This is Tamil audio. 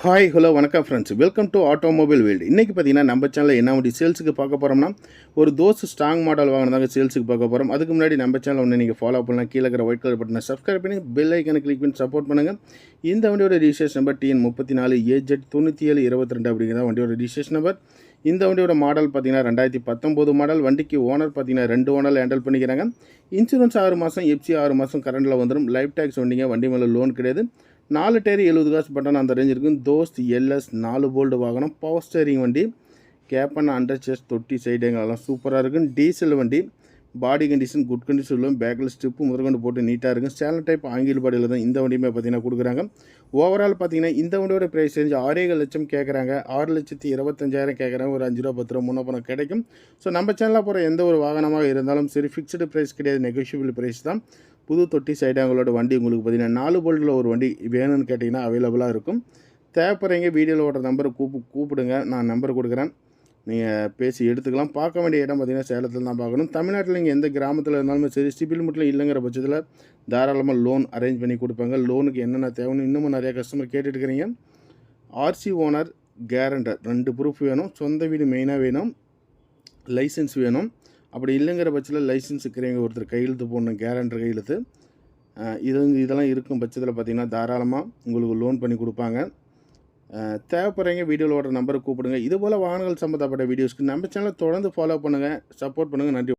ஹாய் ஹலோ வணக்கம் friends, welcome to automobile world. இன்றைக்கி பார்த்தீங்கன்னா நம்ம சேனலில் என்ன வண்டி சேல்ஸுக்கு பார்க்க போகிறோம்னா, ஒரு தோஸ் ஸ்ட்ராங் மாடல் வாங்கினதாங்க சேல்ஸுக்கு பார்க்க போகிறோம். அதுக்கு முன்னாடி நம்ம சேனல் ஒன்று நீங்கள் ஃபாலோ பண்ணலாம். கீழே இருக்கிற ஒயிட் கலர் பட்டனை சப்ஸ்கிரைப் பண்ணி பெல் ஐக்கனை கிளிக் பண்ணி சப்போர்ட் பண்ணுங்கள். இந்த வண்டியோட ரிஜிஸ்ட்ரேஷன் நம்பர் TN34 AZ 9722 அப்படிங்கிற வண்டியோட ரிஜிஸ்ட்ரேஷன் நம்பர். இந்த வண்டியோட மாடல் பார்த்தீங்கன்னா 2019 மாடல். வண்டிக்கு ஓனர் பார்த்தீங்கன்னா 2 ஓனர் ஹேண்டில் பண்ணிக்கிறாங்க. இன்சூரன்ஸ் 6 மாதம், எஃப்சி 6 மாதம் கரண்டில் வந்துடும். லைஃப் டேக்ஸ் வண்டிங்க, வண்டி மேலே லோன் கிடையாது. 4 டயர் 70 காசு பட்டன் அந்த ரேஞ்ச் இருக்கும். தோஸ்த் LS 4 போல்டு வாகனம், பவர் ஸ்டேரிங் வண்டி, கேப்பன் அண்டர் செஸ்ட் தொட்டி சைடுங்கெல்லாம் சூப்பராக இருக்கும். டீசல் வண்டி, பாடி கண்டிஷன் குட் கண்டிஷன் இருக்கும். பேக்கில் ஸ்ட்ரிப்பு முதற்கொண்டு போட்டு நீட்டாக இருக்கும். சேனல் டைப் ஆங்கில பாடியில் தான் இந்த வண்டியுமே பார்த்தீங்கன்னா கொடுக்குறாங்க. ஓவரால் பார்த்தீங்கன்னா இந்த வண்டியோட ப்ரைஸ் ரேஞ்ச் 6 லட்சம் கேட்குறாங்க. 6,25,000 கேட்குறாங்க. ஒரு 5 ரூபா 10 ரூபா முன்ன பணம் கிடைக்கும். ஸோ நம்ம சேனலில் போகிற எந்த ஒரு வாகனமாக இருந்தாலும் சரி, ஃபிக்ஸ்டு ப்ரைஸ் கிடையாது, நெகோஷியபிள் ப்ரைஸ் தான். புது தொட்டி சைடாங்களோட வண்டி உங்களுக்கு பார்த்தீங்கன்னா 4 போல்ட்டில் ஒரு வண்டி வேணும்னு கேட்டிங்கன்னா அவைலபிளாக இருக்கும். தேவைப்படுறீங்க வீடியோவில் ஓடுற நம்பரை கூப்பிடுங்க, நான் நம்பர் கொடுக்குறேன், நீங்கள் பேசி எடுத்துக்கலாம். பார்க்க வேண்டிய இடம் பார்த்திங்கன்னா சேலத்தில் தான் பார்க்கணும். தமிழ்நாட்டில் நீங்கள் எந்த கிராமத்தில் இருந்தாலும் சரி, சிபில் மட்டும் இல்லைங்கிற பட்சத்தில் தாராளமாக லோன் அரேஞ்ச் பண்ணி கொடுப்பாங்க. லோனுக்கு என்னென்ன தேவைன்னு இன்னமும் நிறையா கஸ்டமர் கேட்டுட்ருக்கிறீங்க. ஆர்சி ஓனர், கேரண்டர் 2 ப்ரூஃப் வேணும். சொந்த வீடு மெயினாக வேணும். லைசன்ஸ் வேணும். அப்படி இல்லைங்கிற பட்சத்தில் லைசன்ஸ் இருக்கிறவங்க ஒருத்தர் கையெழுத்து போடணும், கேரண்டர் கையெழுத்து. இதெல்லாம் இருக்கும் பட்சத்தில் பார்த்திங்கன்னா தாராளமாக உங்களுக்கு லோன் பண்ணி கொடுப்பாங்க. தேவைப்படுறீங்க வீடியோவில் ஓடுற நம்பரை கூப்பிடுங்க. இதுபோல் வாகனங்கள் சம்மந்தப்பட்ட வீடியோஸ்க்கு நம்ம சேனலை தொடர்ந்து ஃபாலோ பண்ணுங்கள், சப்போர்ட் பண்ணுங்கள். நன்றி.